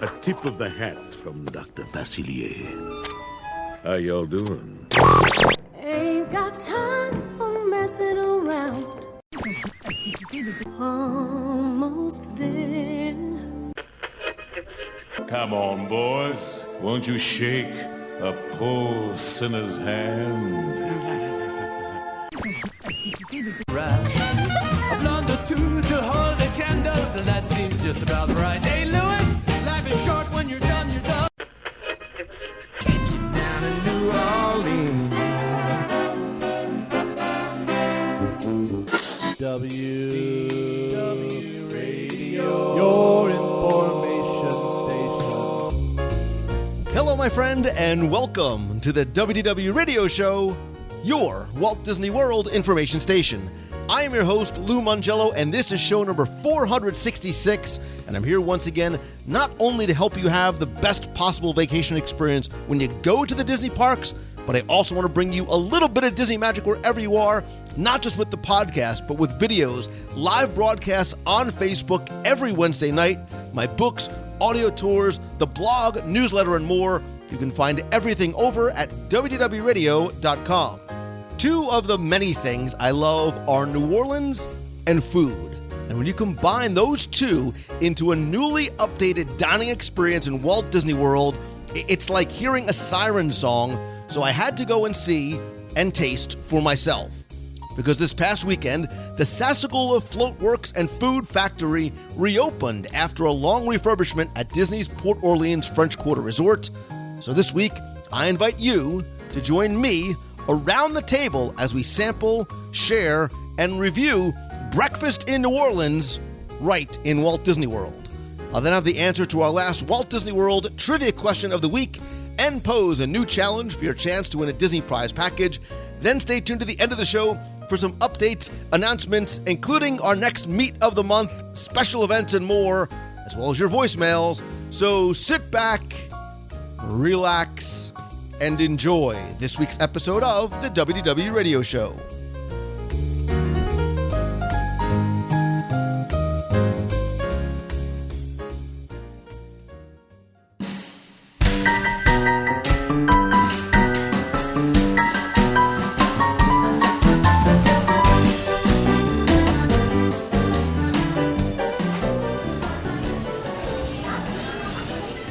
A tip of the hat from Dr. Facilier. How y'all doing? Ain't got time for messing around. Almost there. Come on, boys. Won't you shake a poor sinner's hand? A blonde or two to hold the candles, and that seems just about right. Hey, Louis, life is short. When you're done, you're done. It's down in New Orleans. WDW Radio, your information station. Hello, my friend, and welcome to the WDW Radio Show, your Walt Disney World information station. I am your host, Lou Mangello, and this is show number 466, and I'm here once again not only to help you have the best possible vacation experience when you go to the Disney parks, but I also want to bring you a little bit of Disney magic wherever you are, not just with the podcast, but with videos, live broadcasts on Facebook every Wednesday night, my books, audio tours, the blog, newsletter, and more. You can find everything over at WDWRadio.com. Two of the many things I love are New Orleans and food. And when you combine those two into a newly updated dining experience in Walt Disney World, it's like hearing a siren song, so I had to go and see and taste for myself. Because this past weekend, the Sassagoula Floatworks and Food Factory reopened after a long refurbishment at Disney's Port Orleans French Quarter Resort. So this week, I invite you to join me around the table as we sample, share, and review breakfast in New Orleans right in Walt Disney World. I'll then have the answer to our last Walt Disney World trivia question of the week and pose a new challenge for your chance to win a Disney prize package. Then stay tuned to the end of the show for some updates, announcements, including our next Meet of the Month, special events, and more, as well as your voicemails. So sit back, relax, and enjoy this week's episode of the WDW Radio Show.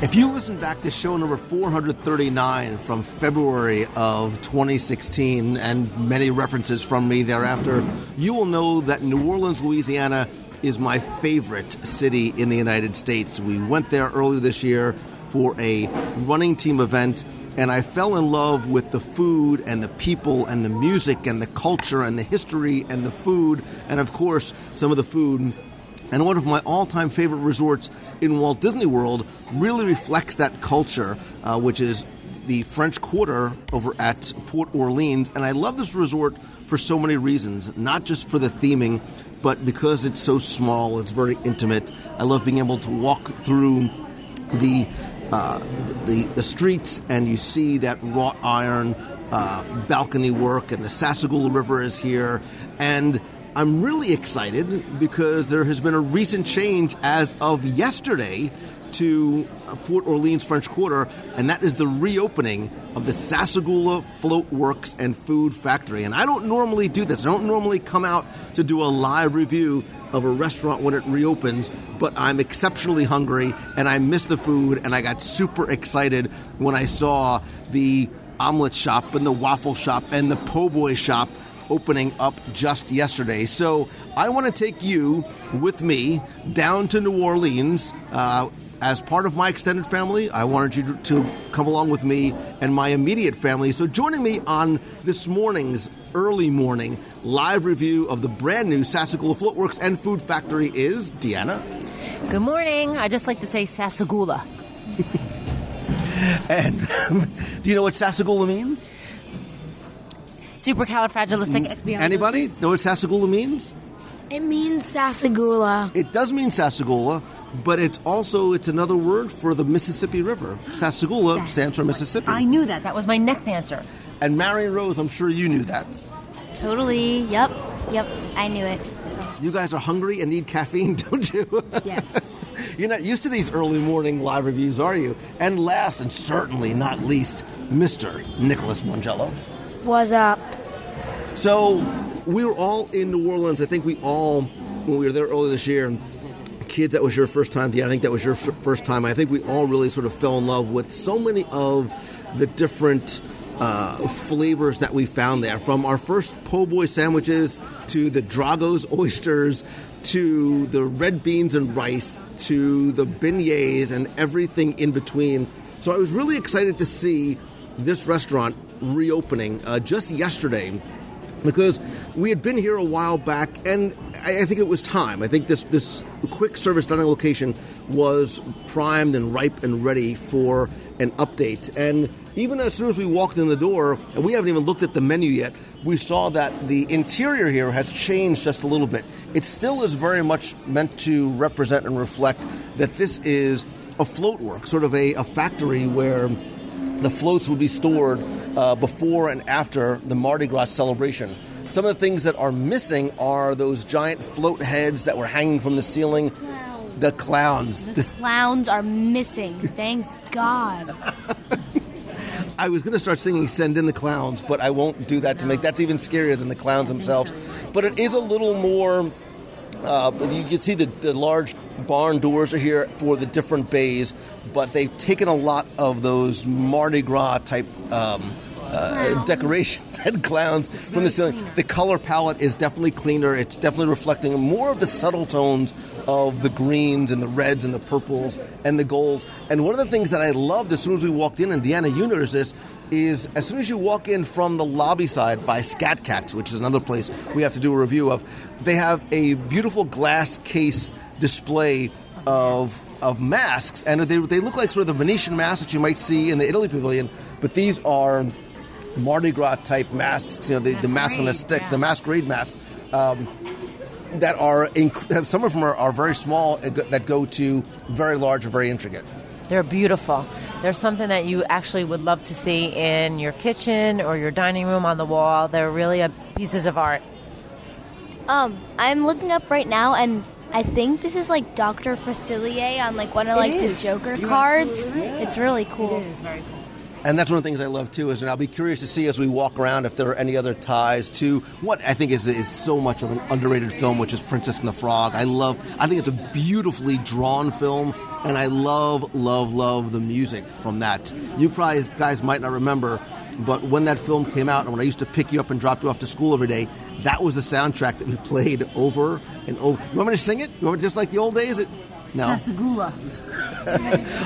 If you listen back to show number 439 from February of 2016 and many references from me thereafter, you will know that New Orleans, Louisiana is my favorite city in the United States. We went there earlier this year for a running team event, and I fell in love with the food and the people and the music and the culture and the history and the food and, of course, some of the food. And one of my all-time favorite resorts in Walt Disney World really reflects that culture, which is the French Quarter over at Port Orleans. And I love this resort for so many reasons, not just for the theming, but because it's so small, it's very intimate. I love being able to walk through the streets and you see that wrought iron balcony work, and the Sassagoula River is here. And I'm really excited because there has been a recent change as of yesterday to Port Orleans French Quarter, and that is the reopening of the Sassagoula Floatworks and Food Factory. And I don't normally do this. I don't normally come out to do a live review of a restaurant when it reopens, but I'm exceptionally hungry and I miss the food, and I got super excited when I saw the omelet shop and the waffle shop and the po' boy shop opening up just yesterday. So I want to take you with me down to New Orleans as part of my extended family. I wanted you to come along with me and my immediate family. So joining me on this morning's early morning live review of the brand new Sassagoula Floatworks and Food Factory is Deanna. Good morning. I just like to say Sassagoula. And do you know what Sassagoula means? Supercalifragilisticexpialidocious. Anybody know what Sassagoula means? It means Sassagoula. It does mean Sassagoula, but it's another word for the Mississippi River. Sassagoula stands for Mississippi. I knew that. That was my next answer. And Marion Rose, I'm sure you knew that. Totally. Yep. I knew it. You guys are hungry and need caffeine, don't you? Yes. You're not used to these early morning live reviews, are you? And last, and certainly not least, Mr. Nicholas Mongello. What's up? So, we were all in New Orleans. I think we all, when we were there earlier this year, kids, that was your first time. Yeah, I think that was your first time. I think we all really sort of fell in love with so many of the different flavors that we found there, from our first po' boy sandwiches to the Drago's oysters to the red beans and rice to the beignets and everything in between. So I was really excited to see this restaurant reopening just yesterday, because we had been here a while back, and I think it was time. I think this quick service dining location was primed and ripe and ready for an update. And even as soon as we walked in the door, and we haven't even looked at the menu yet, we saw that the interior here has changed just a little bit. It still is very much meant to represent and reflect that this is a Floatworks, sort of a factory where the floats would be stored before and after the Mardi Gras celebration. Some of the things that are missing are those giant float heads that were hanging from the ceiling. The clowns. The clowns are missing. Thank God. I was going to start singing Send in the Clowns, but I won't do that that's even scarier than the clowns themselves. But it is a little more, you can see the large barn doors are here for the different bays, but they've taken a lot of those Mardi Gras type decorations and clowns from the ceiling. The color palette is definitely cleaner. It's definitely reflecting more of the subtle tones of the greens and the reds and the purples and the golds. And one of the things that I loved as soon as we walked in, and Deanna, you noticed this, is as soon as you walk in from the lobby side by Scat Cats, which is another place we have to do a review of, they have a beautiful glass case display of masks, and they look like sort of the Venetian masks that you might see in the Italy Pavilion, but these are Mardi Gras type masks, the mask on a stick, the masquerade mask, that are, some of them are very small, that go to very large and very intricate. They're beautiful. They're something that you actually would love to see in your kitchen or your dining room on the wall. They're really pieces of art. I'm looking up right now, and I think this is like Dr. Facilier on like one of the Joker cards. It's really cool. It is very cool. And that's one of the things I love, too, and I'll be curious to see as we walk around if there are any other ties to what I think is so much of an underrated film, which is Princess and the Frog. I think it's a beautifully drawn film, and I love, love, love the music from that. You probably guys might not remember, but when that film came out, and when I used to pick you up and drop you off to school every day, that was the soundtrack that we played over and over. You want me to sing it? You want me just like the old days? No. Sassagoula.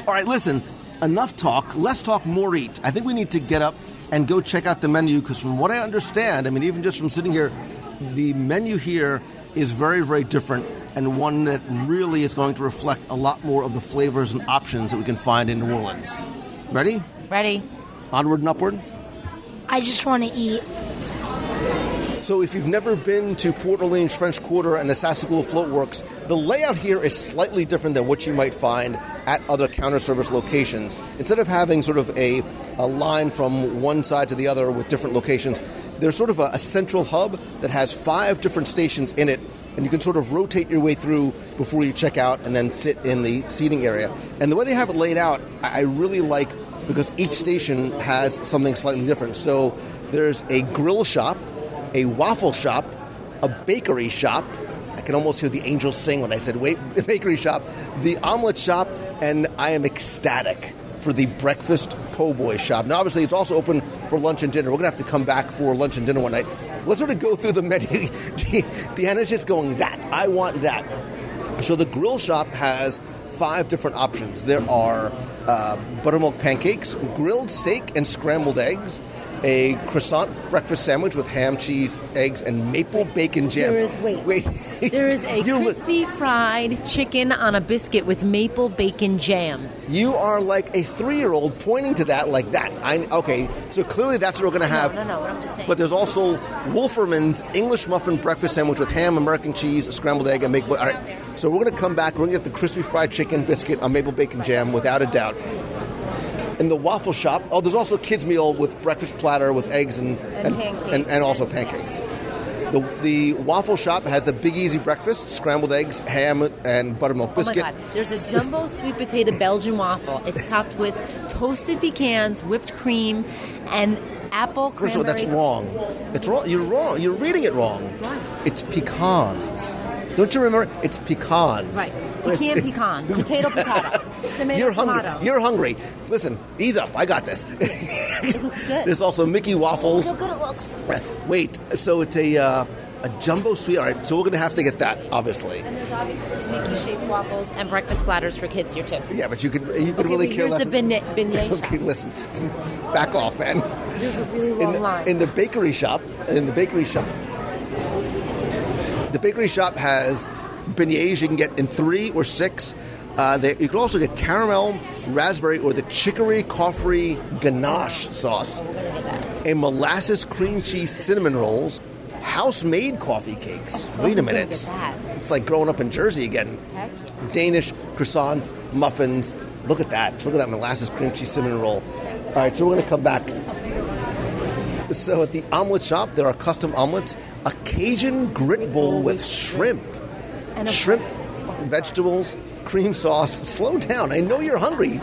All right, listen. Enough talk. Let's talk more eat. I think we need to get up and go check out the menu, because from what I understand, I mean, even just from sitting here, the menu here is very, very different, and one that really is going to reflect a lot more of the flavors and options that we can find in New Orleans. Ready? Ready. Onward and upward? I just want to eat. So if you've never been to Port Orleans French Quarter and the Sassagoula Floatworks, the layout here is slightly different than what you might find at other counter service locations. Instead of having sort of a line from one side to the other with different locations, there's sort of a central hub that has 5 different stations in it, and you can sort of rotate your way through before you check out and then sit in the seating area. And the way they have it laid out, I really like, because each station has something slightly different. So there's a grill shop, a waffle shop, a bakery shop. I can almost hear the angels sing when I said, wait, the bakery shop, the omelet shop, and I am ecstatic for the breakfast po' boy shop. Now, obviously, it's also open for lunch and dinner. We're going to have to come back for lunch and dinner one night. Let's sort of go through the menu. Deanna's just going, I want that. So the grill shop has 5 different options. There are buttermilk pancakes, grilled steak and scrambled eggs, a croissant breakfast sandwich with ham, cheese, eggs, and maple bacon jam. There is a crispy fried chicken on a biscuit with maple bacon jam. You are like a 3-year-old pointing to that like that. Okay, so clearly that's what we're going to have. No, what I'm just saying. But there's also Wolferman's English muffin breakfast sandwich with ham, American cheese, a scrambled egg, and maple. All right, so we're going to come back. We're going to get the crispy fried chicken biscuit on maple bacon jam, without a doubt. In the waffle shop, there's also a kids' meal with breakfast platter with eggs and pancakes. and also pancakes. The Waffle Shop has the Big Easy breakfast, scrambled eggs, ham, and buttermilk biscuit. Oh my God. There's a jumbo sweet potato Belgian waffle. It's topped with toasted pecans, whipped cream, and apple First of all, cranberry. that's wrong. It's wrong. You're wrong. You're reading it wrong. Why? It's pecans. Don't you remember? It's pecans. Right. Pecan, pecan. Potato, potato. Tomato, You're hungry. tomato. You're hungry. Listen, ease up. I got this. It looks good. There's also Mickey waffles. Look how good it looks. Wait. So it's a jumbo sweet. All right. So we're going to have to get that, obviously. And there's obviously Mickey-shaped waffles and breakfast platters for kids here, too. Yeah, but you could really but care here's less. the beignet shop. Okay, listen. Back off, man. There's a really long line. In the bakery shop, the bakery shop has beignets you can get in 3 or 6. You can also get caramel, raspberry, or the chicory coffee ganache sauce, a molasses cream cheese cinnamon rolls, house-made coffee cakes. Wait a minute. It's like growing up in Jersey again. Heck. Danish croissants, muffins. Look at that. Look at that molasses cream cheese cinnamon roll. All right, so we're going to come back. So at the omelet shop, there are custom omelets, a Cajun grit bowl with shrimp. And Shrimp, vegetables, cream sauce. Slow down. I know you're hungry.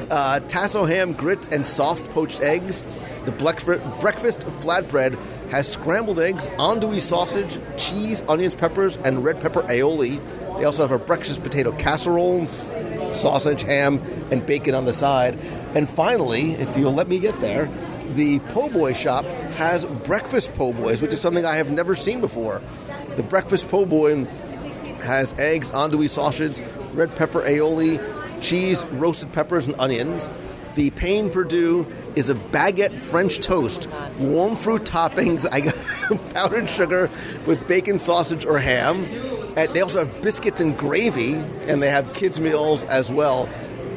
Tasso ham, grits, and soft poached eggs. The breakfast flatbread has scrambled eggs, andouille sausage, cheese, onions, peppers, and red pepper aioli. They also have a breakfast potato casserole, sausage, ham, and bacon on the side. And finally, if you'll let me get there, the po' boy shop has breakfast po' boys, which is something I have never seen before. The breakfast po' boy has eggs, andouille sausage, red pepper aioli, cheese, roasted peppers, and onions. The Pain Perdue is a baguette French toast, warm fruit toppings, I got powdered sugar with bacon, sausage, or ham. And they also have biscuits and gravy, and they have kids' meals as well.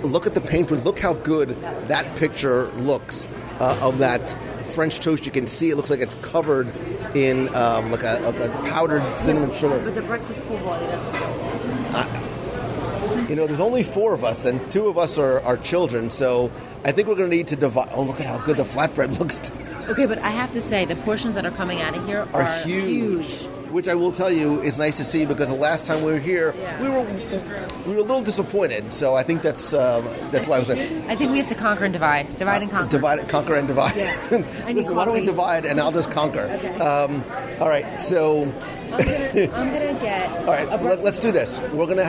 Look at the Pain Perdue. Look how good that picture looks of that French toast. You can see it looks like it's covered in like a powdered cinnamon sugar. But the breakfast po' boy doesn't. There's only 4 of us, and 2 of us are children, so I think we're going to need to divide. Oh, look at how good the flatbread looks. Okay, but I have to say, the portions that are coming out of here are huge. Which I will tell you is nice to see, because the last time we were here, we were a little disappointed. So I think that's why I was like, I think we have to conquer and divide. Divide and conquer. Conquer and divide. Yeah. Listen, why don't we divide and I'll just conquer? Okay. All right, so I'm gonna get. All right, let's do this.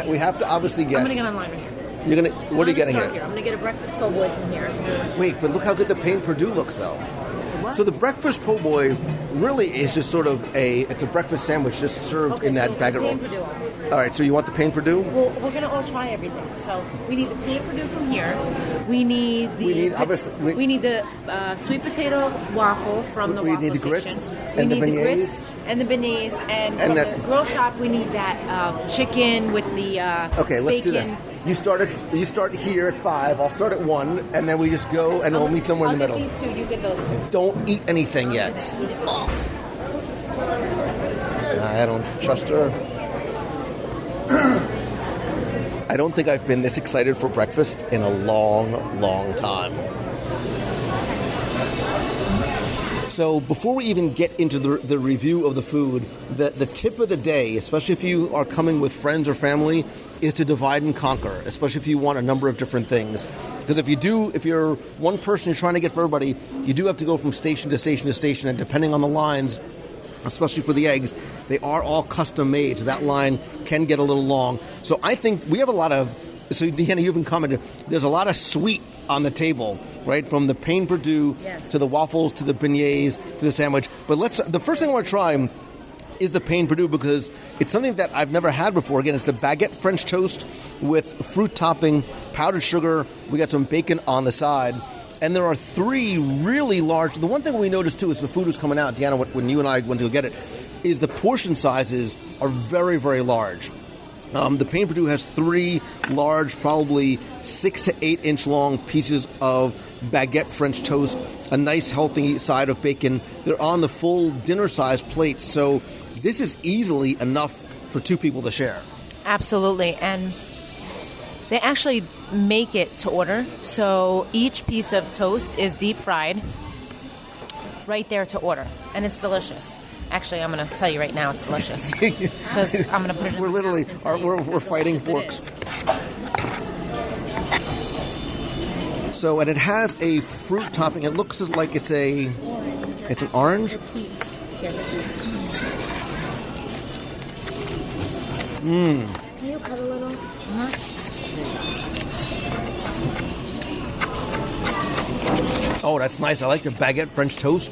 We have to obviously get. I'm gonna get online right here. What are you getting here? I'm gonna get a breakfast po' boy from here. Wait, but look how good the Pain Perdue looks, though. What? So the breakfast po' boy really is just sort of it's a breakfast sandwich just served in that baguette roll. Perdue. All right, so you want the Pain Perdue? Well, we're gonna all try everything. So we need the Pain Perdue from here. We need the sweet potato waffle from the waffle need the station. grits We and the need the beignets. grits and the beignets, and from that- the grill shop we need that chicken with the Okay, let's do bacon. this. You start here at 5. I'll start at 1, and then we just go and we'll meet somewhere in the middle. I'll get these 2. You get those 2. Don't eat anything yet. Eat it all. I don't trust her. I don't think I've been this excited for breakfast in a long, long time. So before we even get into the review of the food, the tip of the day, especially if you are coming with friends or family, is to divide and conquer, especially if you want a number of different things. Because if you're one person you're trying to get for everybody, you do have to go from station to station to station, and depending on the lines, especially for the eggs, they are all custom made, so that line can get a little long. So I think we have a lot of, so Deanna, you've been commenting, there's a lot of sweet on the table, right? From the Pain Perdue to the waffles to the beignets to the sandwich. But the first thing I want to try is the Pain Perdue, because it's something that I've never had before. Again, it's the baguette French toast with fruit topping, powdered sugar. We got some bacon on the side. And there are 3 really large. The one thing we noticed, too, is the food was coming out. Deanna, when you and I went to go get it, is the portion sizes are very, very large. The Pain Perdue has 3 large, probably 6 to 8 inch long pieces of baguette French toast, a nice healthy side of bacon. They're on the full dinner-sized plates, so this is easily enough for 2 people to share. Absolutely, and they actually make it to order, so each piece of toast is deep fried right there to order, and it's delicious. Actually, I'm going to tell you right now it's delicious. Because I'm going to put it in We're my literally, mouth and tell you we're how fighting delicious it forks. is. So, and it has a fruit topping. It looks like it's an orange. Can you cut a little? Oh, that's nice. I like the baguette French toast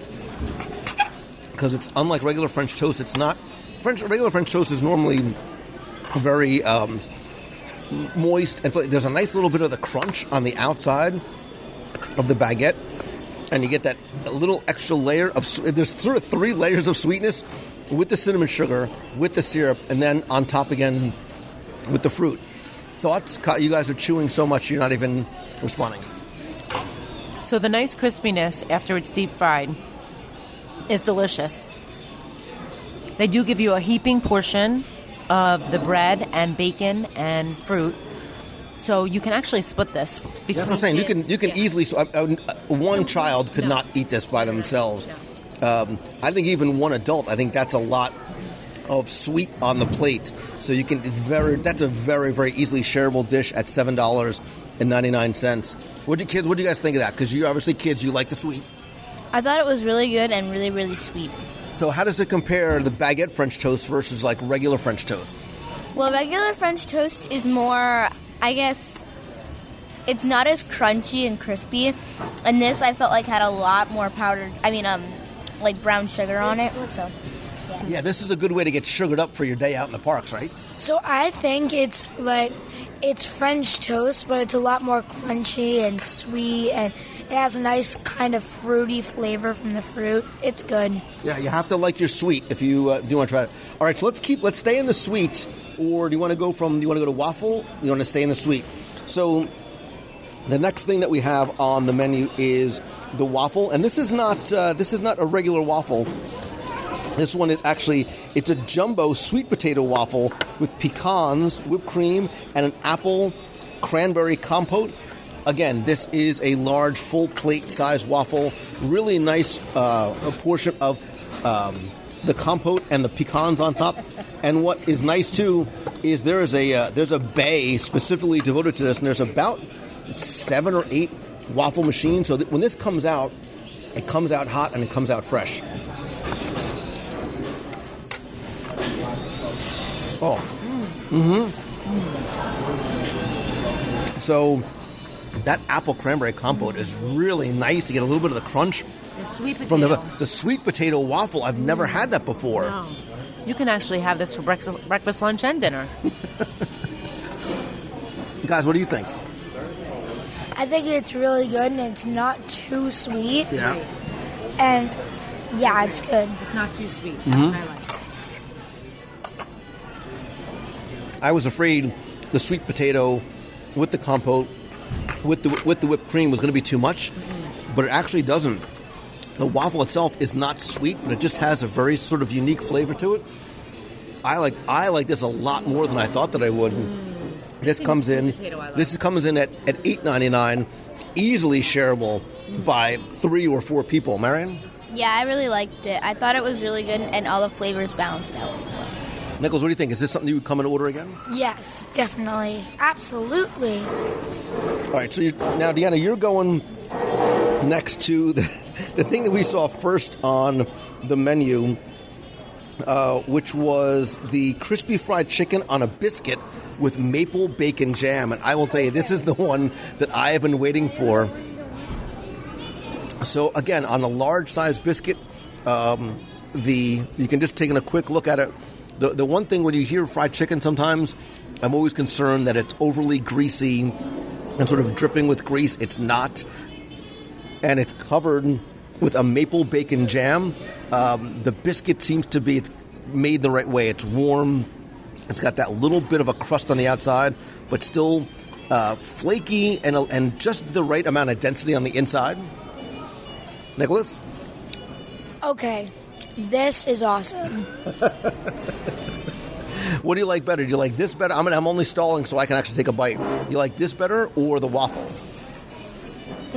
because it's unlike regular French toast. It's not regular French toast is normally very moist and there's a nice little bit of the crunch on the outside of the baguette, and you get that little extra layer of. There's sort of 3 layers of sweetness with the cinnamon sugar, with the syrup, and then on top again with the fruit. Thoughts? You guys are chewing so much you're not even responding. So the nice crispiness after it's deep fried is delicious. They do give you a heaping portion of the bread and bacon and fruit. So you can actually split this. That's what I'm saying. You can easily. So one child could not eat this by themselves. I think even one adult. I think that's a lot of sweet on the plate. So you can That's a very, very easily shareable dish at $7.99. What do you guys think of that? Because you're obviously kids. You like the sweet. I thought it was really good and really, really sweet. So how does it compare the baguette French toast versus like regular French toast? Well, regular French toast is more, I guess, it's not as crunchy and crispy. And this I felt like had a lot more like brown sugar on it. So, yeah, this is a good way to get sugared up for your day out in the parks, right? So I think it's French toast, but it's a lot more crunchy and sweet, and it has a nice kind of fruity flavor from the fruit. It's good. Yeah, you have to like your sweet if you do want to try it. All right, so let's stay in the sweet, or do you want to go to waffle? You want to stay in the sweet? So the next thing that we have on the menu is the waffle, and this is not a regular waffle. This one is it's a jumbo sweet potato waffle with pecans, whipped cream, and an apple cranberry compote. Again, this is a large, full plate size waffle. Really nice a portion of the compote and the pecans on top. And what is nice too is there's a bay specifically devoted to this, and there's about 7 or 8 waffle machines. So that when this comes out, it comes out hot and it comes out fresh. Oh. Mm-hmm. So that apple cranberry compote is really nice. You get a little bit of the crunch from the sweet potato waffle. I've never had that before. No. You can actually have this for breakfast, lunch, and dinner. Guys, what do you think? I think it's really good, and it's not too sweet. Yeah. And, yeah, it's good. It's not too sweet. Mm-hmm. I like it. I was afraid the sweet potato with the compote, with the whipped cream was going to be too much, but it actually doesn't. The waffle itself is not sweet, but it just has a very sort of unique flavor to it. I like this a lot more than I thought that I would. This comes in at $8.99, easily shareable by 3 or 4 people. Marion? Yeah, I really liked it. I thought it was really good, and all the flavors balanced out. Nichols, what do you think? Is this something you would come and order again? Yes, definitely. Absolutely. All right, so now, Deanna, you're going next to the thing that we saw first on the menu, which was the crispy fried chicken on a biscuit with maple bacon jam. And I will tell you, this is the one that I have been waiting for. So, again, on a large-sized biscuit, you can just take a quick look at it. The one thing when you hear fried chicken sometimes, I'm always concerned that it's overly greasy and sort of dripping with grease. It's not. And it's covered with a maple bacon jam. The biscuit seems to be made the right way. It's warm. It's got that little bit of a crust on the outside, but still flaky and just the right amount of density on the inside. Nicholas? Okay. This is awesome. What do you like better? Do you like this better? I'm only stalling so I can actually take a bite. You like this better or the waffle?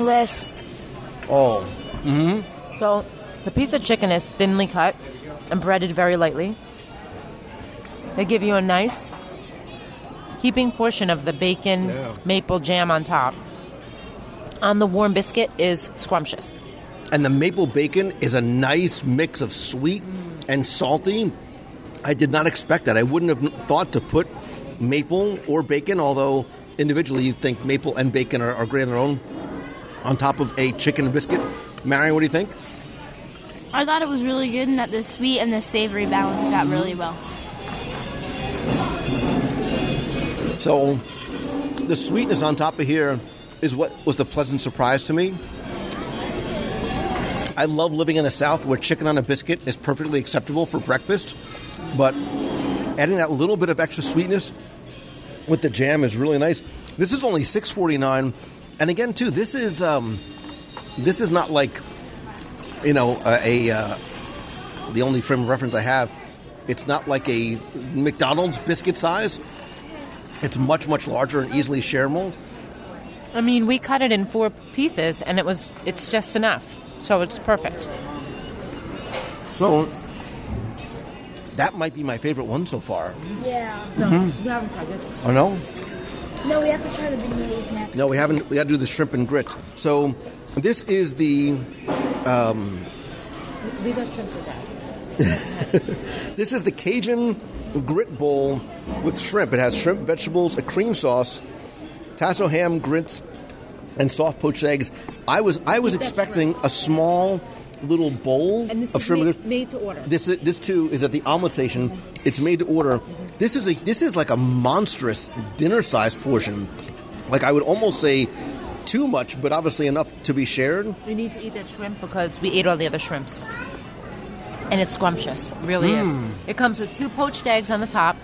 This. Oh. Mm-hmm. So The piece of chicken is thinly cut and breaded very lightly. They give you a nice heaping portion of the bacon maple jam on top. On the warm biscuit is scrumptious. And the maple bacon is a nice mix of sweet and salty. I did not expect that. I wouldn't have thought to put maple or bacon, although individually you think maple and bacon are great on their own, on top of a chicken biscuit. Marion, what do you think? I thought it was really good and that the sweet and the savory balanced out really well. So the sweetness on top of here is what was the pleasant surprise to me. I love living in the South where chicken on a biscuit is perfectly acceptable for breakfast, but adding that little bit of extra sweetness with the jam is really nice. This is only $6.49, and again, too, this is not like, you know, the only frame of reference I have. It's not like a McDonald's biscuit size. It's much, much larger and easily shareable. I mean, we cut it in 4 pieces, and it's just enough. So it's perfect. So that might be my favorite one so far. Yeah. No, you haven't tried it. Oh, no? No, we have to try the beignets next. No, we haven't. We got to do the shrimp and grits. So this is the... We got shrimp for that. This is the Cajun grit bowl with shrimp. It has shrimp, vegetables, a cream sauce, tasso ham, grits, and soft poached eggs. I was expecting a small little bowl and this of is shrimp. made to order. This too is at the omelet station. It's made to order. This is like a monstrous dinner size portion. Like I would almost say too much, but obviously enough to be shared. We need to eat that shrimp because we ate all the other shrimps. And it's scrumptious. It really is. It comes with 2 poached eggs on the top.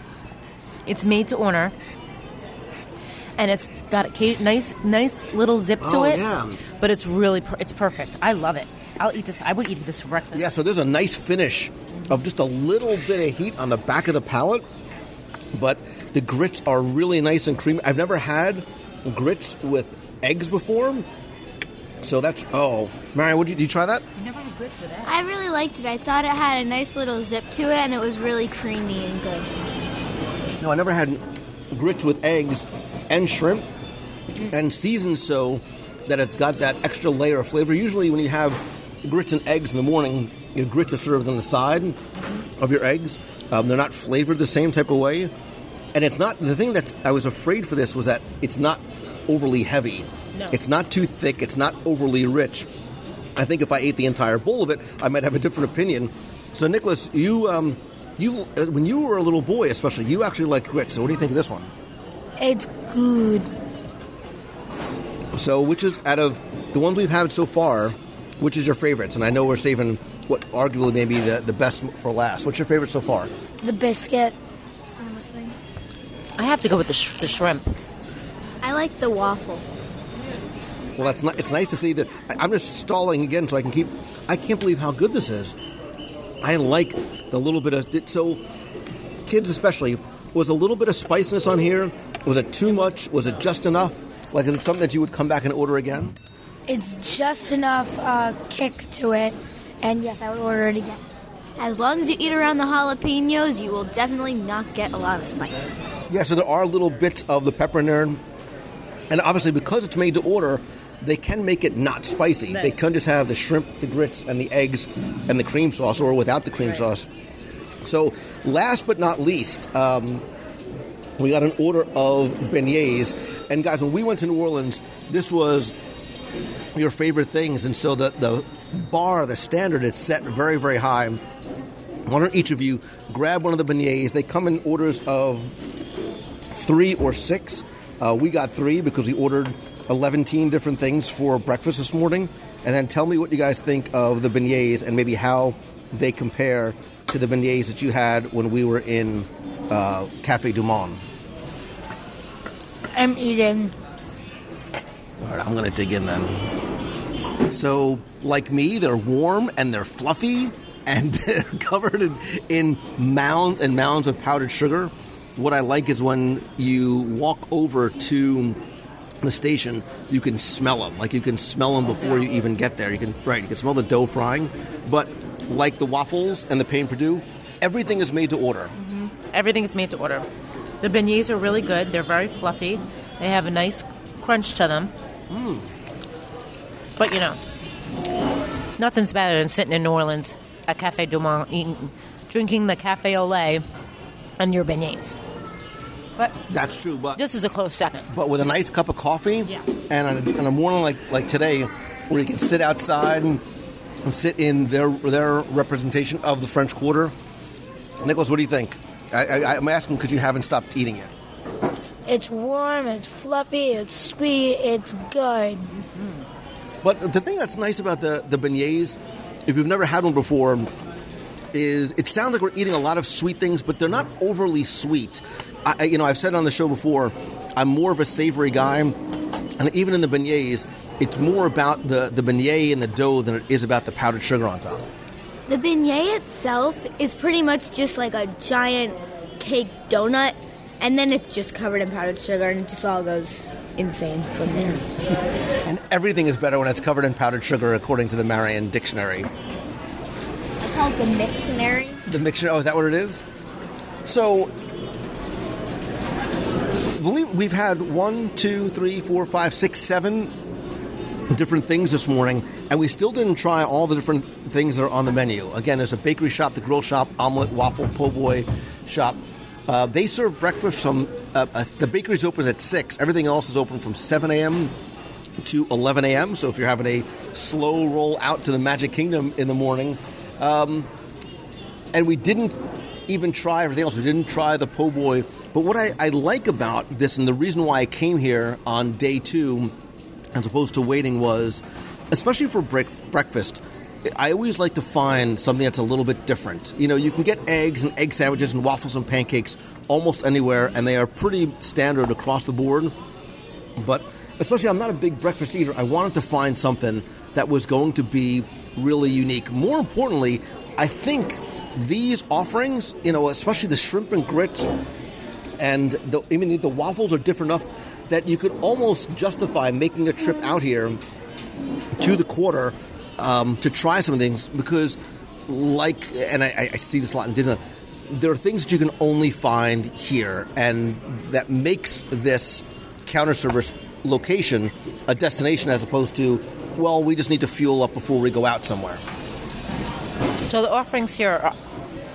It's made to order. And it's got a nice little zip to it. Yeah. But it's really, it's perfect. I love it. I'll eat this. I would eat this for breakfast. Yeah, so there's a nice finish of just a little bit of heat on the back of the palate. But the grits are really nice and creamy. I've never had grits with eggs before. So that's, Marion, did you try that? You never had grits with eggs. I really liked it. I thought it had a nice little zip to it and it was really creamy and good. No, I never had grits with eggs and shrimp and seasoned so that it's got that extra layer of flavor. Usually when you have grits and eggs in the morning, your grits are served on the side of your eggs. They're not flavored the same type of way. And it's not, the thing that I was afraid for this was that it's not overly heavy. No. It's not too thick. It's not overly rich. I think if I ate the entire bowl of it, I might have a different opinion. So, Nicholas, you when you were a little boy especially, you actually liked grits. So what do you think of this one? It's good. So which is, out of the ones we've had so far, which is your favorites? And I know we're saving what arguably may be the best for last. What's your favorite so far? The biscuit. I have to go with the shrimp. I like the waffle. Well, it's nice to see that. I'm just stalling again so I can keep. I can't believe how good this is. I like the little bit of. So, kids especially, was a little bit of spiciness on here? Was it too much? Was it just enough? Like, is it something that you would come back and order again? It's just enough kick to it, and yes, I would order it again. As long as you eat around the jalapenos, you will definitely not get a lot of spice. Yeah, so there are little bits of the pepper in there. And obviously, because it's made to order, they can make it not spicy. Right. They can just have the shrimp, the grits, and the eggs, and the cream sauce, or without the cream sauce. So, last but not least, we got an order of beignets. And guys, when we went to New Orleans, this was your favorite things. And so the bar, the standard, is set very, very high. Why don't each of you grab one of the beignets? They come in orders of 3 or 6. We got 3 because we ordered 11 different things for breakfast this morning. And then tell me what you guys think of the beignets and maybe how they compare to the beignets that you had when we were in Café du Monde. I'm eating. All right, I'm going to dig in then. So, like me, they're warm and they're fluffy and they're covered in mounds and mounds of powdered sugar. What I like is when you walk over to the station, you can smell them. Like, you can smell them before you even get there. You can smell the dough frying. But like the waffles and the Pain Perdue, everything is made to order. Mm-hmm. Everything is made to order. The beignets are really good. They're very fluffy. They have a nice crunch to them. But, nothing's better than sitting in New Orleans at Café Du Monde, drinking the Café au lait and your beignets. But that's true. But this is a close second. But with a nice cup of coffee, and on a morning like today, where you can sit outside and sit in their representation of the French Quarter. Nicholas, what do you think? I'm asking because you haven't stopped eating it. It's warm, it's fluffy, it's sweet, it's good. But the thing that's nice about the beignets, if you've never had one before, is it sounds like we're eating a lot of sweet things, but they're not overly sweet. I've said on the show before, I'm more of a savory guy, and even in the beignets, it's more about the beignet and the dough than it is about the powdered sugar on top. The beignet itself is pretty much just like a giant cake donut, and then it's just covered in powdered sugar, and it just all goes insane from there. And everything is better when it's covered in powdered sugar, according to the Marion Dictionary. It's called the Mictionary. The Mictionary? Oh, is that what it is? So, we've had 1, 2, 3, 4, 5, 6, 7 different things this morning, and we still didn't try all the different things that are on the menu. Again, there's a bakery shop, the grill shop, omelet, waffle, po' boy shop. They serve breakfast from, the bakery's open at 6. Everything else is open from 7 a.m. to 11 a.m. So if you're having a slow roll out to the Magic Kingdom in the morning. And we didn't even try everything else. We didn't try the po' boy. But what I like about this, and the reason why I came here on day 2, as opposed to waiting, was, especially for breakfast, I always like to find something that's a little bit different. You can get eggs and egg sandwiches and waffles and pancakes almost anywhere, and they are pretty standard across the board. But especially, I'm not a big breakfast eater. I wanted to find something that was going to be really unique. More importantly, I think these offerings, especially the shrimp and grits, and the waffles are different enough that you could almost justify making a trip out here to the Quarter to try some of things, because and I see this a lot in Disneyland, there are things that you can only find here, and that makes this counter service location a destination, as opposed to, well, we just need to fuel up before we go out somewhere. So the offerings here,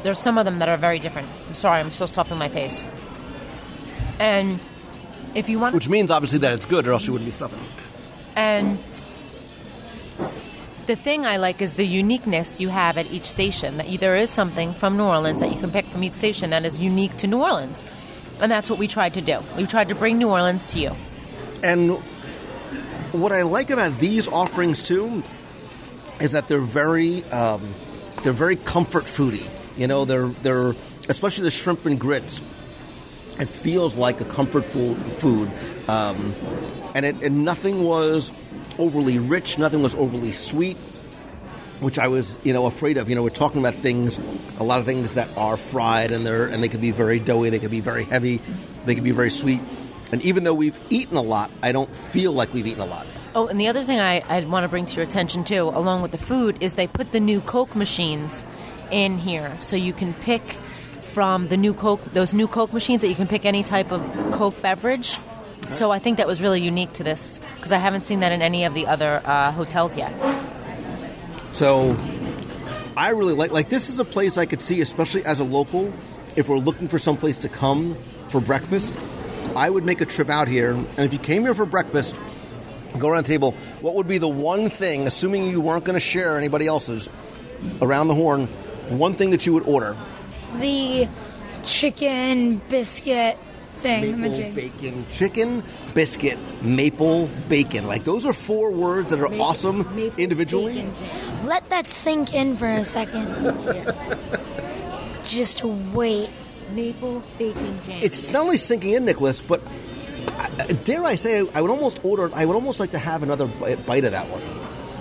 there's some of them that are very different. I'm sorry, I'm still stuffing my face. And if you want... Which means, obviously, that it's good, or else you wouldn't be stuffing. And the thing I like is the uniqueness you have at each station. That there is something from New Orleans that you can pick from each station that is unique to New Orleans. And that's what we tried to do. We tried to bring New Orleans to you. And what I like about these offerings, too, is that they're very comfort foody. They're especially the shrimp and grits. It feels like a comfort food. And nothing was overly rich, nothing was overly sweet, which I was, afraid of. We're talking about a lot of things that are fried, and they can be very doughy, they can be very heavy, they can be very sweet. And even though we've eaten a lot, I don't feel like we've eaten a lot. Oh, and the other thing I want to bring to your attention, too, along with the food, is they put the new Coke machines in here. So you can pick from the new Coke, those new Coke machines, that you can pick any type of Coke beverage. So I think that was really unique to this, because I haven't seen that in any of the other hotels yet. So I really like this is a place I could see, especially as a local, if we're looking for some place to come for breakfast. I would make a trip out here, and if you came here for breakfast, go around the table, what would be the one thing, assuming you weren't going to share anybody else's around the horn, one thing that you would order? The chicken biscuit thing. Maple bacon. Chicken, biscuit, maple bacon. Like, those are 4 words that are awesome individually. Let that sink in for a second. Just wait. Maple bacon jam. It's not only sinking in, Nicholas, but dare I say, I would almost like to have another bite of that one.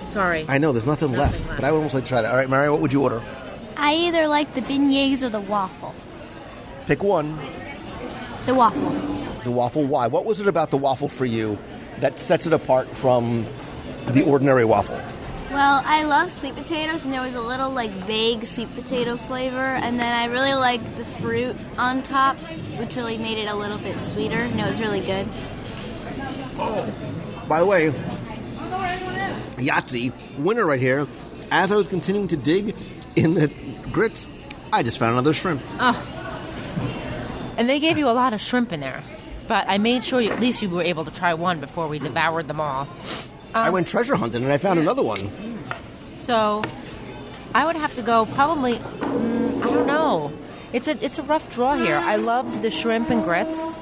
Sorry. I know, there's nothing left, but I would almost like to try that. All right, Mary, what would you order? I either like the beignets or the waffle. Pick one. The waffle. The waffle, why? What was it about the waffle for you that sets it apart from the ordinary waffle? Well, I love sweet potatoes, and there was a little, vague sweet potato flavor, and then I really liked the fruit on top, which really made it a little bit sweeter, and it was really good. By the way, Yahtzee, winner right here. As I was continuing to dig in the grits, I just found another shrimp. Oh. And they gave you a lot of shrimp in there, but I made sure at least you were able to try one before we devoured them all. I went treasure hunting and I found another one. So, I would have to go probably, I don't know. It's a rough draw here. I loved the shrimp and grits.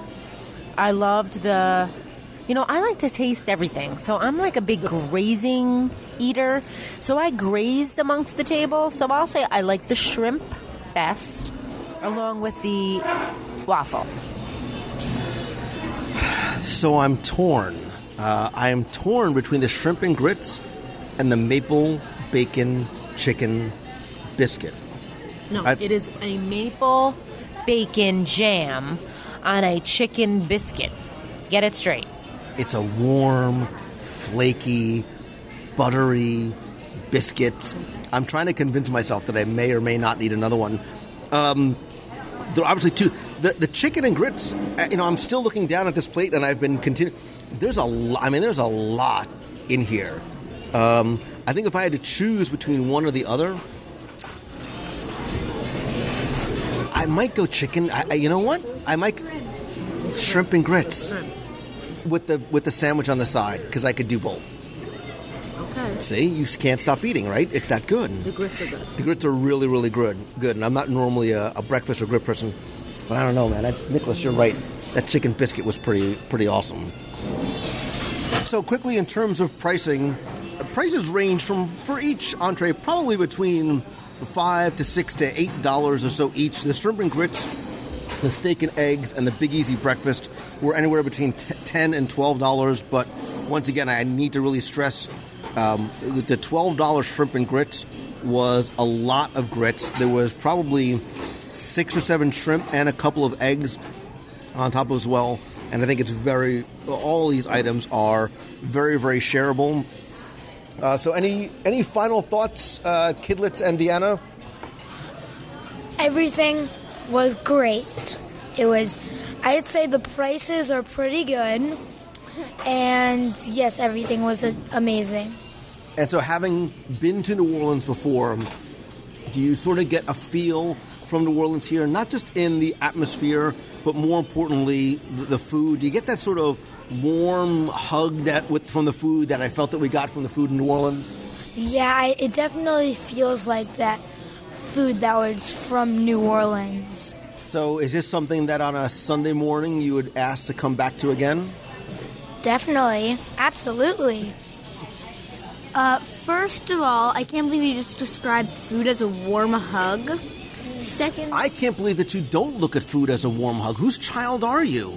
I loved I like to taste everything. So I'm like a big grazing eater. So I grazed amongst the table. So I'll say I like the shrimp best, along with the waffle. So I'm torn. I am torn between the shrimp and grits and the maple bacon chicken biscuit. No, it is a maple bacon jam on a chicken biscuit. Get it straight. It's a warm, flaky, buttery biscuit. I'm trying to convince myself that I may or may not need another one. There are obviously two. The chicken and grits, I'm still looking down at this plate and I've been continuing. There's a lot in here. I think if I had to choose between one or the other, I might go chicken. You know what? I might shrimp and grits with the sandwich on the side because I could do both. Okay. See, you can't stop eating, right? It's that good. The grits are good. The grits are really, really good. And I'm not normally a breakfast or grit person, but I don't know, man. Nicholas, you're right. That chicken biscuit was pretty awesome. So quickly, in terms of pricing, prices range for each entree probably between $5 to $6 to $8 or so each. The shrimp and grits, the steak and eggs, and the Big Easy breakfast were anywhere between $10 and $12. But once again, I need to really stress the $12 shrimp and grits was a lot of grits. There was probably 6 or 7 shrimp and a couple of eggs on top as well. And I think all these items are very, very shareable. So any final thoughts, Kidlets and Deanna? Everything was great. I'd say the prices are pretty good. And yes, everything was amazing. And so having been to New Orleans before, do you sort of get a feel from New Orleans here, not just in the atmosphere, but more importantly, the food? Do you get that sort of warm hug from the food that I felt that we got from the food in New Orleans? Yeah, it definitely feels like that food that was from New Orleans. So is this something that on a Sunday morning you would ask to come back to again? Definitely. Absolutely. First of all, I can't believe you just described food as a warm hug. Second, I can't believe that you don't look at food as a warm hug. Whose child are you?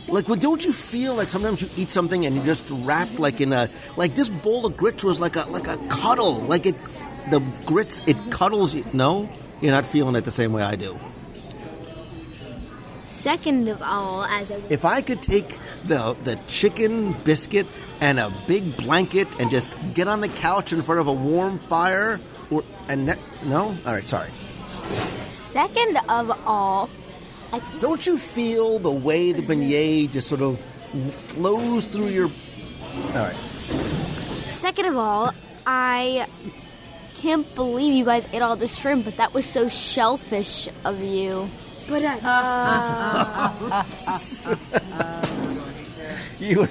Don't you feel like sometimes you eat something and you just wrapped this bowl of grits was like a cuddle, the grits, it cuddles you. No, you're not feeling it the same way I do. second of all, if I could take the chicken biscuit and a big blanket and just get on the couch in front of a warm fire, no? All right, sorry. Second of all, don't you feel the way the beignet just sort of flows through your... All right. Second of all, I can't believe you guys ate all the shrimp, but that was so shellfish of you. But you were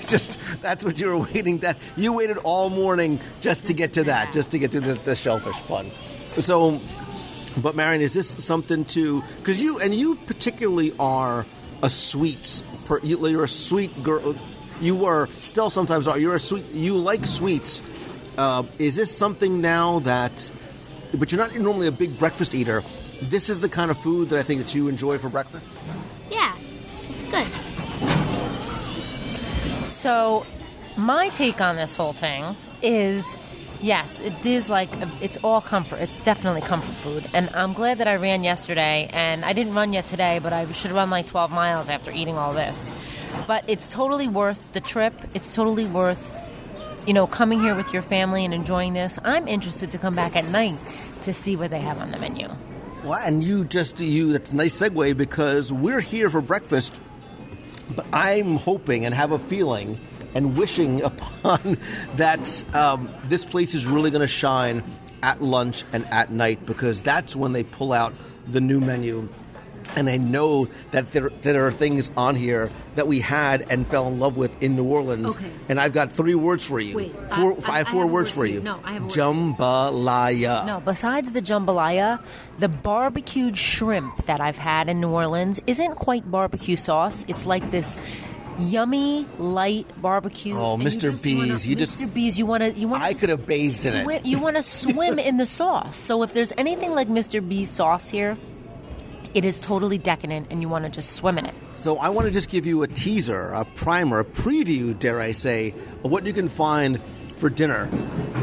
that's what you were waiting, you waited all morning just to get to that, just to get to the shellfish pun. So, but Marion, is this something because you particularly are a sweets, you're a sweet girl, you were, still sometimes are, you like sweets. Is this something now but you're not normally a big breakfast eater, this is the kind of food that I think that you enjoy for breakfast? Yeah, it's good. So, my take on this whole thing is, yes, it is it's all comfort. It's definitely comfort food. And I'm glad that I ran yesterday, and I didn't run yet today, but I should run 12 miles after eating all this. But it's totally worth the trip. It's totally worth, coming here with your family and enjoying this. I'm interested to come back at night to see what they have on the menu. Well, and that's a nice segue because we're here for breakfast, but I'm hoping and have a feeling and wishing upon that this place is really going to shine at lunch and at night, because that's when they pull out the new menu. And I know that there are things on here that we had and fell in love with in New Orleans. Okay. And I've got 3 words for you. Wait, I have four words for you. No, I have a word. Jambalaya. No, besides the jambalaya, the barbecued shrimp that I've had in New Orleans isn't quite barbecue sauce. It's like this yummy, light barbecue. Oh, and Mr. B's. Mr. B's, you want to. I could have bathed in it. You want to swim in the sauce. So if there's anything like Mr. B's sauce here, it is totally decadent, and you want to just swim in it. So I want to just give you a teaser, a primer, a preview, dare I say, of what you can find for dinner.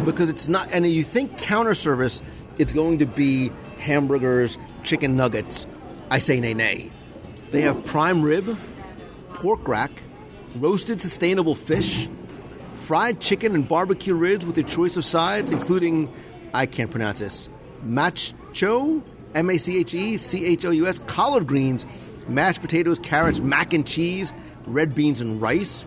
Because it's not, and you think counter service, it's going to be hamburgers, chicken nuggets. I say nay, nay. They have prime rib, pork rack, roasted sustainable fish, fried chicken and barbecue ribs with your choice of sides, including, I can't pronounce this, macho, M-A-C-H-E-C-H-O-U-S, collard greens, mashed potatoes, carrots, mac and cheese, red beans and rice.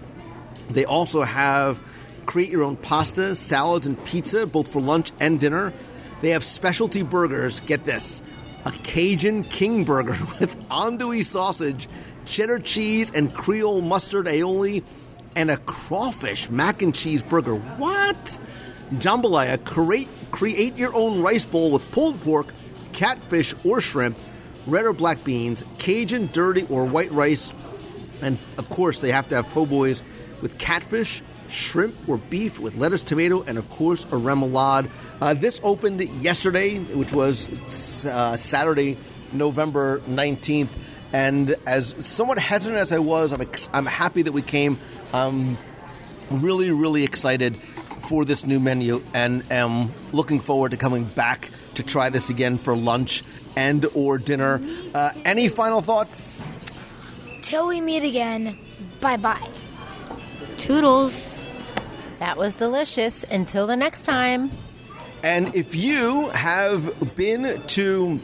They also have create your own pasta, salads, and pizza, both for lunch and dinner. They have specialty burgers. Get this. A Cajun King Burger with andouille sausage, cheddar cheese, and Creole mustard aioli, and a crawfish mac and cheese burger. What? Jambalaya. Create your own rice bowl with pulled pork, catfish or shrimp, red or black beans, Cajun, dirty, or white rice, and of course they have to have po' boys with catfish, shrimp, or beef with lettuce, tomato, and of course a remoulade. This opened yesterday, which was Saturday, November 19th, and as somewhat hesitant as I was, I'm happy that we came. I'm really, really excited for this new menu, and am looking forward to coming back to try this again for lunch and or dinner. Any final thoughts? Till we meet again, bye-bye. Toodles. That was delicious. Until the next time. And if you have been to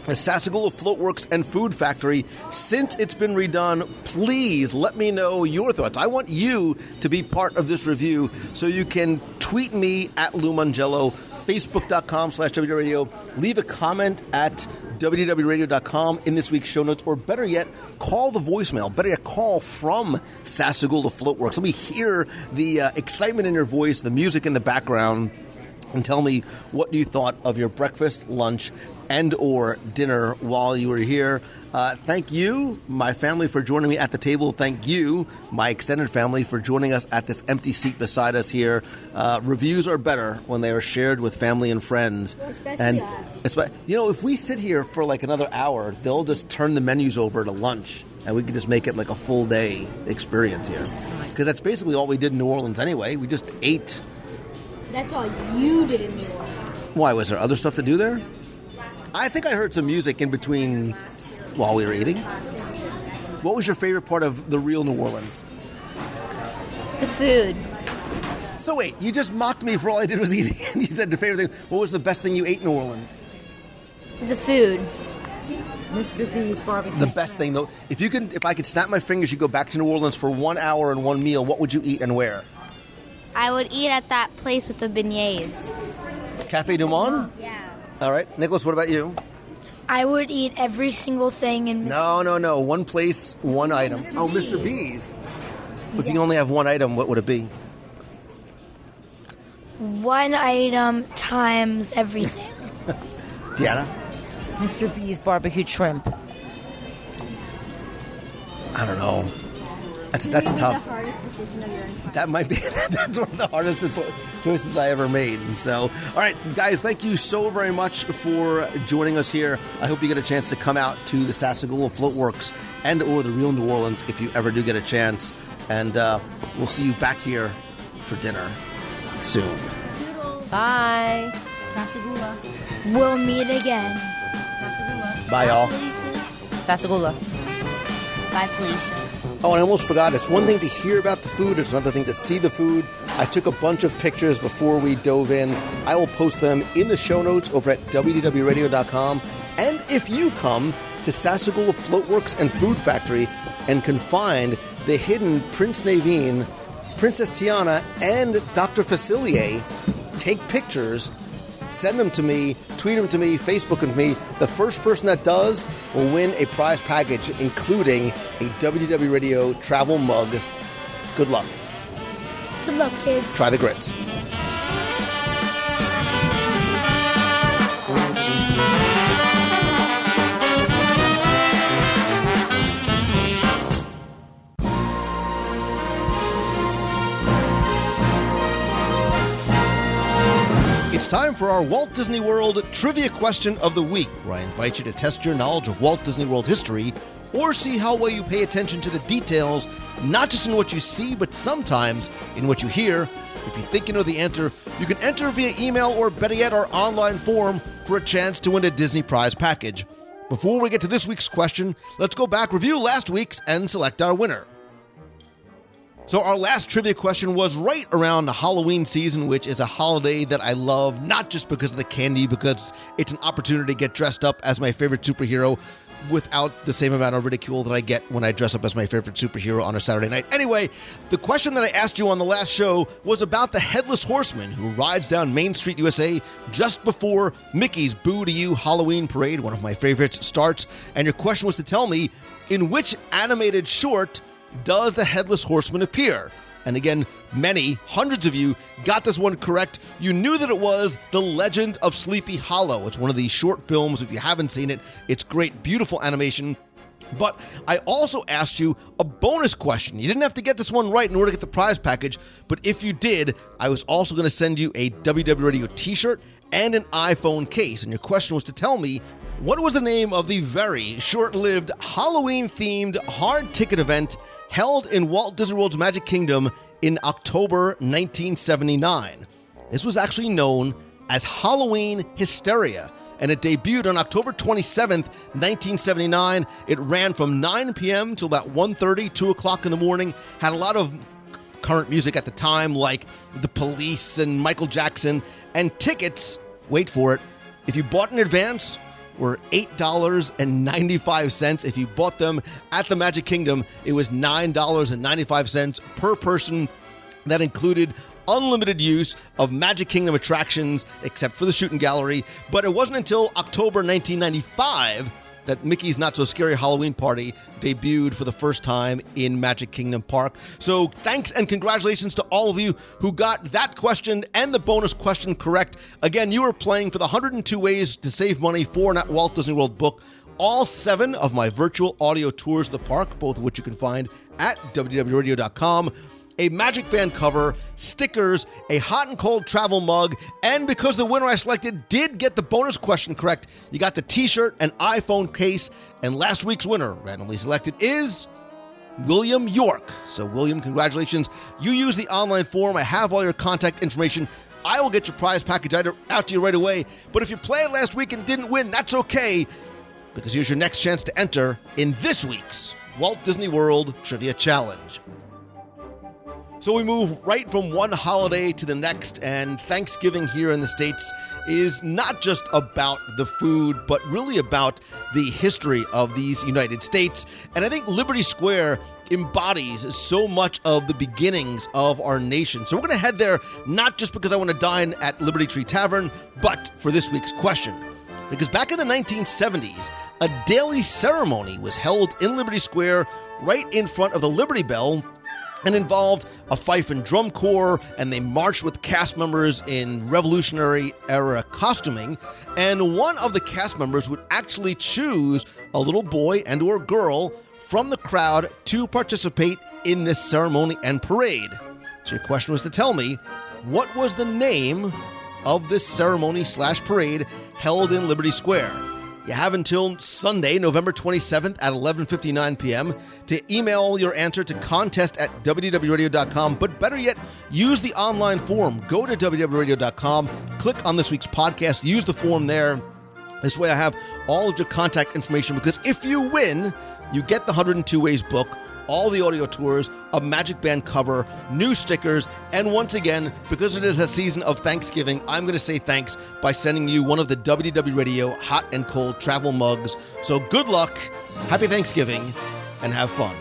the Sassagoula Floatworks and Food Factory since it's been redone, please let me know your thoughts. I want you to be part of this review, so you can tweet me at Lou Mangello, Facebook.com/WDW. Leave a comment at WDWRadio.com in this week's show notes, or better yet, call the voicemail. Better yet, call from Sassagoula Floatworks. Let me hear the excitement in your voice, the music in the background, and tell me what you thought of your breakfast, lunch, and or dinner while you were here. Thank you, my family, for joining me at the table. Thank you, my extended family, for joining us at this empty seat beside us here. Reviews are better when they are shared with family and friends. Especially us. If we sit here for like another hour, they'll just turn the menus over to lunch, and we can just make it like a full day experience here. Because that's basically all we did in New Orleans anyway. We just ate. That's all you did in New Orleans. Why, was there other stuff to do there? I think I heard some music in between while we were eating. What was your favorite part of the real New Orleans? The food. So wait, you just mocked me for all I did was eating, and you said the favorite thing. What was the best thing you ate in New Orleans? The food. Mr. B's barbecue. The best thing, though, if I could snap my fingers, you go back to New Orleans for 1 hour and one meal, what would you eat and where? I would eat at that place with the beignets. Cafe Du Monde? Yeah. All right. Nicholas, what about you? I would eat every single thing in No. One place, one item. Mr. B's. If you can only have one item, what would it be? one item times everything. Deanna? Mr. B's barbecued shrimp. I don't know. That's tough. That might be. That's one of the hardest choices I ever made. And so, all right, guys, thank you so very much for joining us here. I hope you get a chance to come out to the Sassagoula Floatworks and or the real New Orleans if you ever do get a chance. And we'll see you back here for dinner soon. Bye. Sassagoula. We'll meet again. Sassagoula. Bye, y'all. Sassagoula. Bye, Felicia. Oh, and I almost forgot. It's one thing to hear about the food. It's another thing to see the food. I took a bunch of pictures before we dove in. I will post them in the show notes over at WDWRadio.com. And if you come to Sassagoula Floatworks and Food Factory and can find the hidden Prince Naveen, Princess Tiana, and Dr. Facilier, take pictures, send them to me, tweet them to me, Facebook them to me. The first person that does will win a prize package, including a WDW Radio travel mug. Good luck. Good luck, kids. Try the grits. It's time for our Walt Disney World Trivia Question of the Week, where I invite you to test your knowledge of Walt Disney World history or see how well you pay attention to the details, not just in what you see, but sometimes in what you hear. If you think you know the answer, you can enter via email or, better yet, our online form for a chance to win a Disney prize package. Before we get to this week's question, let's go back, review last week's, and select our winner. So our last trivia question was right around the Halloween season, which is a holiday that I love, not just because of the candy, because it's an opportunity to get dressed up as my favorite superhero without the same amount of ridicule that I get when I dress up as my favorite superhero on a Saturday night. Anyway, the question that I asked you on the last show was about the Headless Horseman who rides down Main Street, USA just before Mickey's Boo to You Halloween Parade, one of my favorites, starts. And your question was to tell me, in which animated short does the Headless Horseman appear? And again, hundreds of you got this one correct. You knew that it was The Legend of Sleepy Hollow. It's one of these short films. If you haven't seen it, it's great, beautiful animation. But I also asked you a bonus question. You didn't have to get this one right in order to get the prize package, but if you did, I was also going to send you a WW Radio t-shirt and an iPhone case. And your question was to tell me, what was the name of the very short-lived Halloween-themed hard ticket event held in Walt Disney World's Magic Kingdom in October 1979. This was actually known as Halloween Hysteria, and it debuted on October 27th, 1979. It ran from 9 p.m. till about 1:30, 2 o'clock in the morning, had a lot of current music at the time, like The Police and Michael Jackson, and tickets, wait for it, if you bought in advance, were $8.95. If you bought them at the Magic Kingdom, it was $9.95 per person. That included unlimited use of Magic Kingdom attractions, except for the shooting gallery. But it wasn't until October 1995 that Mickey's Not So Scary Halloween Party debuted for the first time in Magic Kingdom Park. So thanks and congratulations to all of you who got that question and the bonus question correct. Again, you are playing for the 102 Ways to Save Money for an Walt Disney World book. All 7 of my virtual audio tours of the park, both of which you can find at WDWRadio.com. A Magic Band cover, stickers, a hot and cold travel mug, and because the winner I selected did get the bonus question correct, you got the t-shirt and iPhone case, and last week's winner, randomly selected, is William York. So William, congratulations. You use the online form. I have all your contact information. I will get your prize package out to you right away, but if you played last week and didn't win, that's okay, because here's your next chance to enter in this week's Walt Disney World Trivia Challenge. So we move right from one holiday to the next, and Thanksgiving here in the States is not just about the food, but really about the history of these United States. And I think Liberty Square embodies so much of the beginnings of our nation. So we're going to head there, not just because I want to dine at Liberty Tree Tavern, but for this week's question. Because back in the 1970s, a daily ceremony was held in Liberty Square right in front of the Liberty Bell, and involved a fife and drum corps, and they marched with cast members in Revolutionary-era costuming, and one of the cast members would actually choose a little boy and or girl from the crowd to participate in this ceremony and parade. So your question was to tell me, what was the name of this ceremony/parade held in Liberty Square? You have until Sunday, November 27th at 11:59 p.m. to email your answer to contest@wdwradio.com. But better yet, use the online form. Go to wdwradio.com, click on this week's podcast, use the form there. This way I have all of your contact information, because if you win, you get the 102 Ways book, all the audio tours, a Magic Band cover, new stickers, and once again, because it is a season of Thanksgiving, I'm going to say thanks by sending you one of the WDW Radio hot and cold travel mugs. So good luck, happy Thanksgiving, and have fun.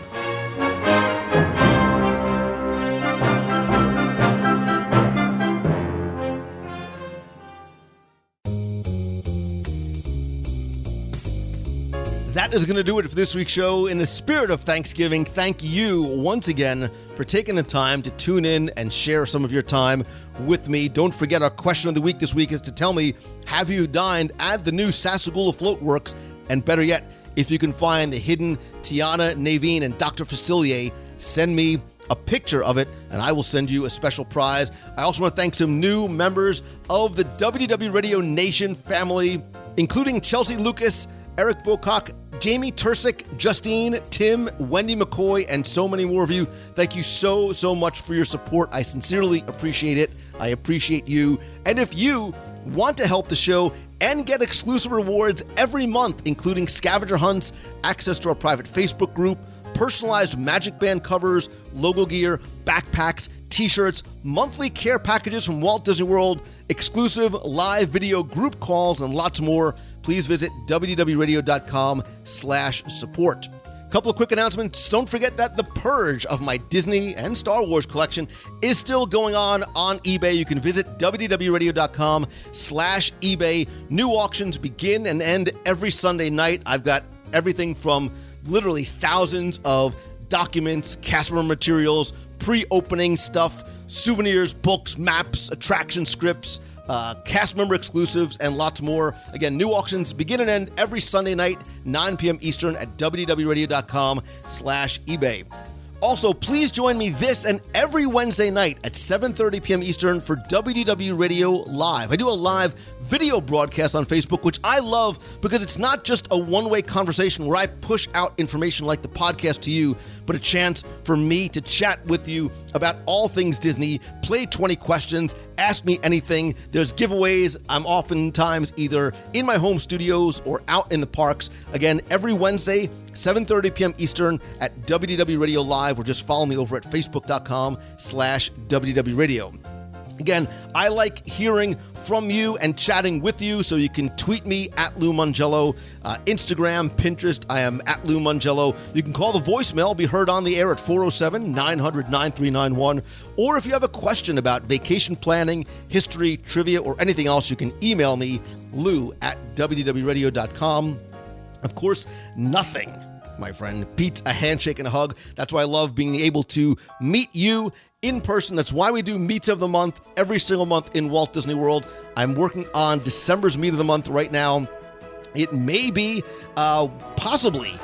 That is going to do it for this week's show. In the spirit of Thanksgiving, thank you once again for taking the time to tune in and share some of your time with me. Don't forget, our question of the week this week is to tell me, have you dined at the new Sassagoula Floatworks? And better yet, if you can find the hidden Tiana, Naveen, and Dr. Facilier, send me a picture of it, and I will send you a special prize. I also want to thank some new members of the WDW Radio Nation family, including Chelsea Lucas, Eric Bocock, Jamie Tursick, Justine, Tim, Wendy McCoy, and so many more of you. Thank you so, so much for your support. I sincerely appreciate it. I appreciate you. And if you want to help the show and get exclusive rewards every month, including scavenger hunts, access to our private Facebook group, personalized Magic Band covers, logo gear, backpacks, t-shirts, monthly care packages from Walt Disney World, exclusive live video group calls, and lots more, please visit www.radio.com/support. Couple of quick announcements. Don't forget that the purge of my Disney and Star Wars collection is still going on eBay. You can visit www.radio.com/eBay. New auctions begin and end every Sunday night. I've got everything from literally thousands of documents, cast member materials, pre-opening stuff, souvenirs, books, maps, attraction scripts, cast member exclusives, and lots more. Again, new auctions begin and end every Sunday night, 9 p.m. Eastern at www.radio.com/eBay. Also, please join me this and every Wednesday night at 7:30 p.m. Eastern for WDW Radio Live. I do a live video broadcast on Facebook, which I love because it's not just a one-way conversation where I push out information like the podcast to you, but a chance for me to chat with you about all things Disney, play 20 questions, ask me anything. There's giveaways. I'm oftentimes either in my home studios or out in the parks. Again, every Wednesday, 7:30 p.m. Eastern at WDW Radio Live, or just follow me over at facebook.com/WDW Radio. Again, I like hearing from you and chatting with you, so you can tweet me at Lou Mongello, Instagram, Pinterest, I am at Lou Mongello. You can call the voicemail, be heard on the air at 407-900-9391. Or if you have a question about vacation planning, history, trivia, or anything else, you can email me, lou@wdwradio.com. Of course, nothing, my friend, beats a handshake and a hug. That's why I love being able to meet you in person. That's why we do Meets of the Month every single month in Walt Disney World. I'm working on December's Meet of the Month right now. It may be possibly,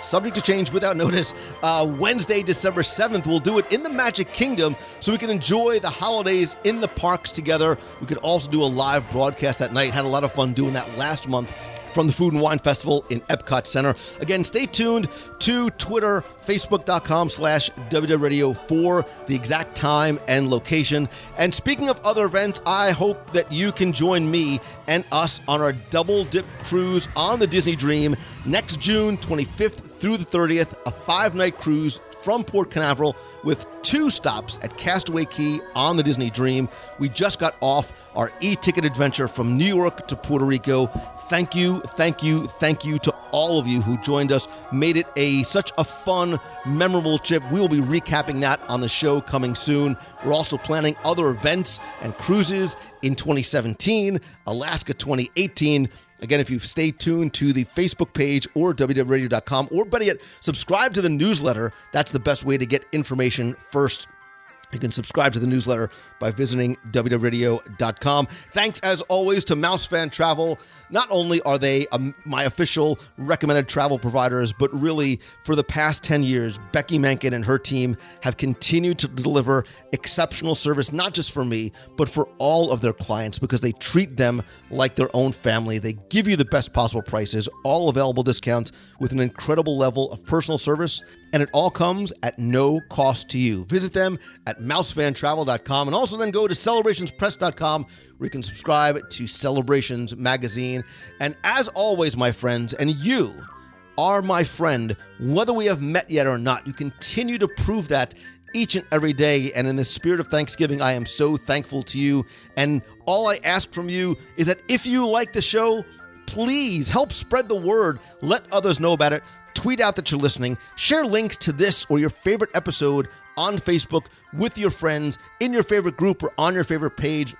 subject to change without notice, Wednesday, December 7th. We'll do it in the Magic Kingdom so we can enjoy the holidays in the parks together. We could also do a live broadcast that night. Had a lot of fun doing that last month from the Food and Wine Festival in Epcot Center. Again, stay tuned to Twitter, facebook.com/WDW Radio for the exact time and location. And speaking of other events, I hope that you can join me and us on our double dip cruise on the Disney Dream next June 25th through the 30th, a 5-night cruise from Port Canaveral with 2 stops at Castaway Cay on the Disney Dream. We just got off our e-ticket adventure from New York to Puerto Rico. Thank you, thank you, thank you to all of you who joined us. Made it such a fun, memorable trip. We will be recapping that on the show coming soon. We're also planning other events and cruises in 2017, Alaska 2018. Again, if you stay tuned to the Facebook page or www.radio.com, or better yet, subscribe to the newsletter. That's the best way to get information first. You can subscribe to the newsletter by visiting www.radio.com. Thanks, as always, to Mouse Fan Travel. Not only are they my official recommended travel providers, but really, for the past 10 years, Becky Menken and her team have continued to deliver exceptional service, not just for me, but for all of their clients, because they treat them like their own family. They give you the best possible prices, all available discounts, with an incredible level of personal service, and it all comes at no cost to you. Visit them at mousefantravel.com, and also then go to celebrationspress.com, where you can subscribe to Celebrations Magazine. And as always, my friends, and you are my friend, whether we have met yet or not. You continue to prove that each and every day. And in the spirit of Thanksgiving, I am so thankful to you. And all I ask from you is that if you like the show, please help spread the word. Let others know about it. Tweet out that you're listening. Share links to this or your favorite episode on Facebook with your friends, in your favorite group, or on your favorite page.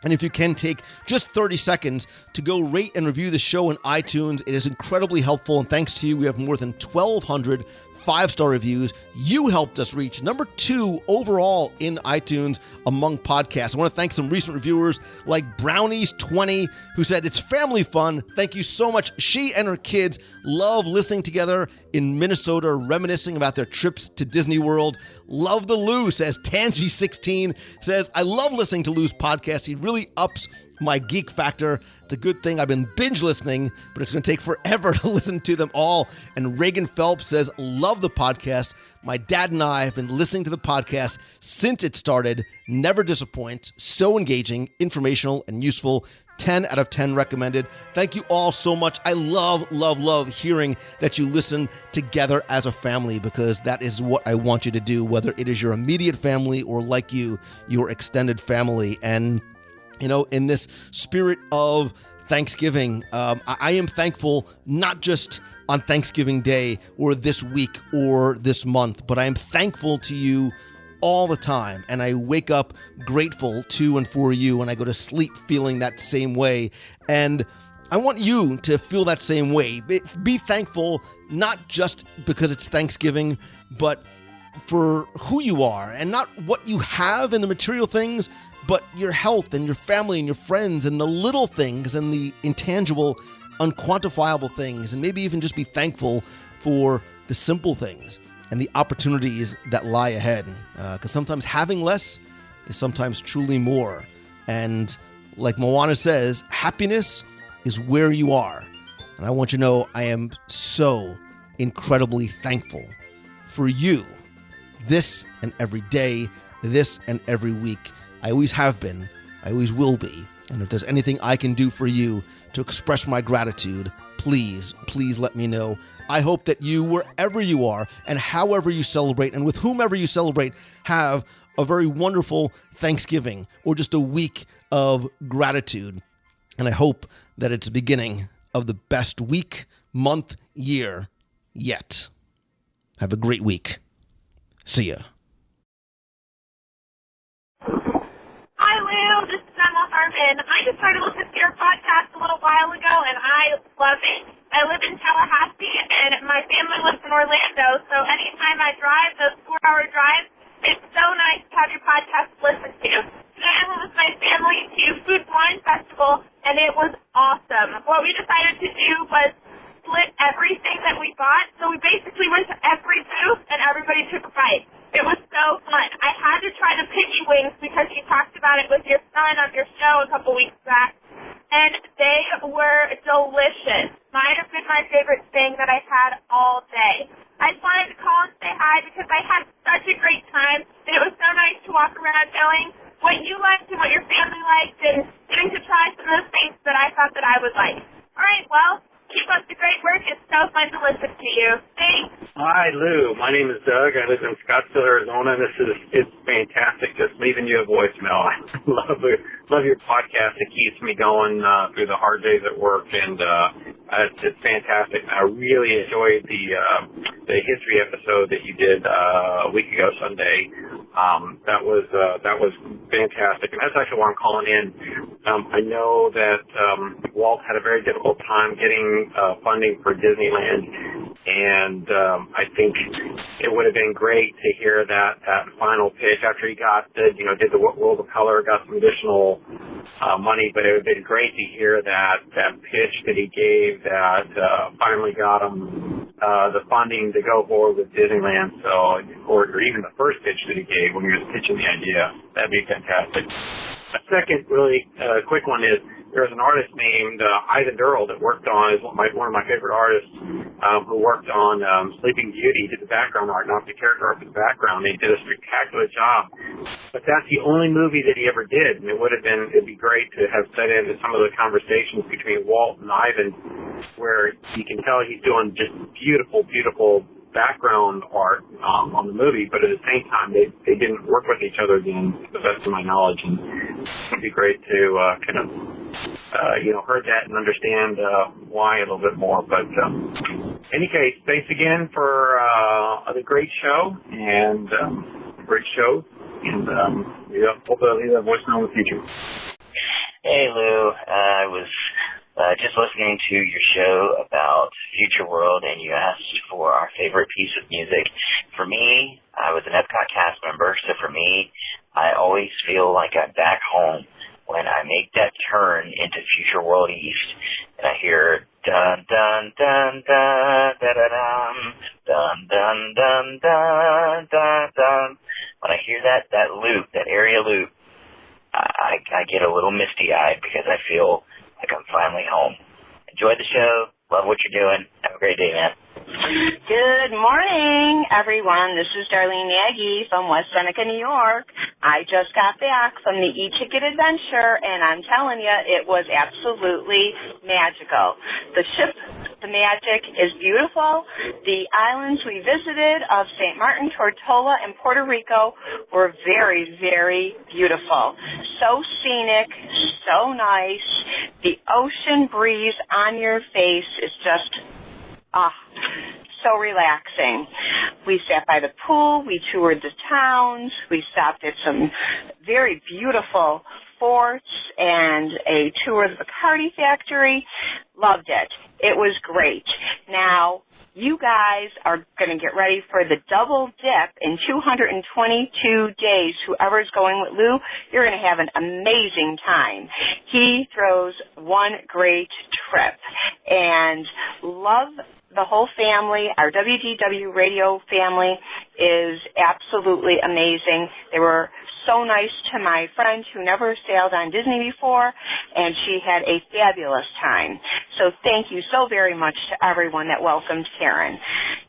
And if you can take just 30 seconds to go rate and review the show in iTunes, it is incredibly helpful. And thanks to you, we have more than 1,200 5-star reviews. You helped us reach number 2 overall in iTunes among podcasts. I want to thank some recent reviewers like Brownies20, who said, "It's family fun. Thank you so much. She and her kids love listening together in Minnesota, reminiscing about their trips to Disney World." Love the Lou, says Tangy16, says, "I love listening to Lou's podcast. He really ups my geek factor. It's a good thing I've been binge listening, but it's going to take forever to listen to them all." And Reagan Phelps says, "Love the podcast. My dad and I have been listening to the podcast since it started. Never disappoints. So engaging, informational, and useful. 10 out of 10 recommended." Thank you all so much. I love, love, love hearing that you listen together as a family, because that is what I want you to do, whether it is your immediate family or, like you, your extended family. And you know, in this spirit of Thanksgiving, I am thankful not just on Thanksgiving Day or this week or this month, but I am thankful to you all the time. And I wake up grateful to and for you, and I go to sleep feeling that same way. And I want you to feel that same way. Be thankful, not just because it's Thanksgiving, but for who you are, and not what you have in the material things, but your health and your family and your friends and the little things and the intangible, unquantifiable things. And maybe even just be thankful for the simple things and the opportunities that lie ahead. Because sometimes having less is sometimes truly more. And like Moana says, happiness is where you are. And I want you to know I am so incredibly thankful for you this and every day, this and every week. I always have been. I always will be. And if there's anything I can do for you to express my gratitude, please, please let me know. I hope that you, wherever you are and however you celebrate and with whomever you celebrate, have a very wonderful Thanksgiving or just a week of gratitude. And I hope that it's the beginning of the best week, month, year yet. Have a great week. See ya. And I just started listening to your podcast a little while ago, and I love it. I live in Tallahassee, and my family lives in Orlando, so anytime I drive, those 4-hour drives, it's so nice to have your podcast to listen to. Today I went with my family to Food and Wine Festival, and it was awesome. What we decided to do was split everything that we bought, so we basically went to every booth, and everybody took a bite. It was so fun. I had to try the piggy wings because you talked about it with your son on your show a couple weeks back, and they were delicious. Might have been my favorite thing that I had all day. I just wanted to call and say hi because I had such a great time, and it was so nice to walk around knowing what you liked and what your family liked, and getting to try some of those things that I thought that I would like. All right, well, keep up the great work. It's so fun to listen to you. Thanks. Hi, Lou. My name is Doug. I live in Scottsdale, Arizona. It's fantastic just leaving you a voicemail. I love your podcast. It keeps me going through the hard days at work, and it's fantastic. I really enjoyed the history episode that you did a week ago Sunday. That was fantastic, and that's actually why I'm calling in. I know that Walt had a very difficult time getting funding for Disneyland, and I think it would have been great to hear that final pitch after he did the World of Color, got some additional money, but it would have been great to hear that pitch that he gave that finally got him the funding to go forward with Disneyland. So, or even the first pitch that he gave when he was pitching the idea. That'd be fantastic. A second really quick one is there was an artist named Ivan Durrell that worked on, is one of my favorite artists, who worked on Sleeping Beauty. He did the background art, not the character art, but the background. He did a spectacular job. But that's the only movie that he ever did, and it'd be great to have set into some of the conversations between Walt and Ivan, where you can tell he's doing just beautiful, beautiful background art on the movie, but at the same time they didn't work with each other again, to the best of my knowledge, and it'd be great to kind of heard that and understand why a little bit more. But any case, thanks again for the great show and hope I'll leave that voicemail in the future. Hey Lou, I was just listening to your show about Future World, and you asked for our favorite piece of music. For me, I was an Epcot cast member, so for me, I always feel like I'm back home when I make that turn into Future World East, and I hear dun dun dun dun da da dum dun dun dun dun dun dun. When I hear that loop, that area loop, I get a little misty-eyed because I feel like I'm finally home. Enjoy the show. Love what you're doing. Have a great day, man. Good morning, everyone. This is Darlene Nagy from West Seneca, New York. I just got back from the e-ticket adventure, and I'm telling you, it was absolutely magical. The ship, the magic is beautiful. The islands we visited of St. Martin, Tortola, and Puerto Rico were very, very beautiful. So scenic, so nice. The ocean breeze on your face is just, so relaxing. We sat by the pool, we toured the towns, we stopped at some very beautiful forts and a tour of the Bacardi factory. Loved it. It was great. Now, you guys are going to get ready for the double dip in 222 days. Whoever's going with Lou, you're going to have an amazing time. He throws one great trip. And love the whole family. Our WDW radio family is absolutely amazing. They were so nice to my friend who never sailed on Disney before, and she had a fabulous time. So thank you so very much to everyone that welcomed Karen.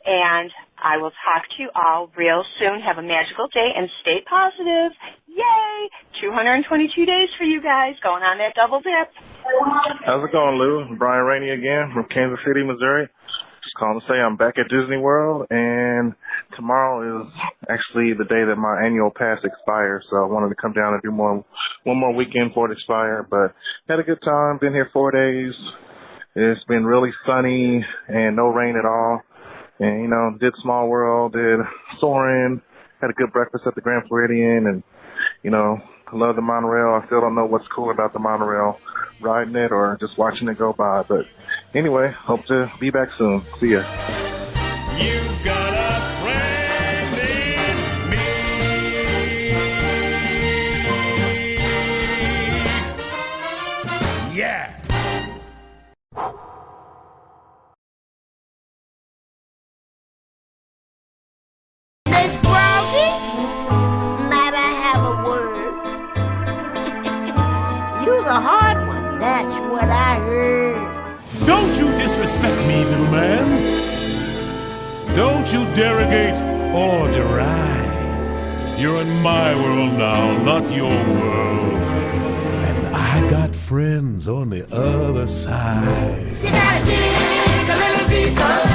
And I will talk to you all real soon. Have a magical day and stay positive. Yay! 222 days for you guys going on that double dip. How's it going, Lou? Brian Rainey again from Kansas City, Missouri. Just calling to say I'm back at Disney World, and tomorrow is actually the day that my annual pass expires, so I wanted to come down and do one more weekend before it expired, but had a good time. Been here 4 days. It's been really sunny and no rain at all. And, did Small World, did Soarin', had a good breakfast at the Grand Floridian, and, love the monorail. I still don't know what's cool about the monorail, riding it or just watching it go by, but anyway, hope to be back soon. See ya. You've got a friend in me. Yeah. Miss Froggy, might I have a word? You's a hard one, that's what I heard. Don't you disrespect me, little man. Don't you derogate or deride. You're in my world now, not your world. And I got friends on the other side. You gotta dig a little deeper.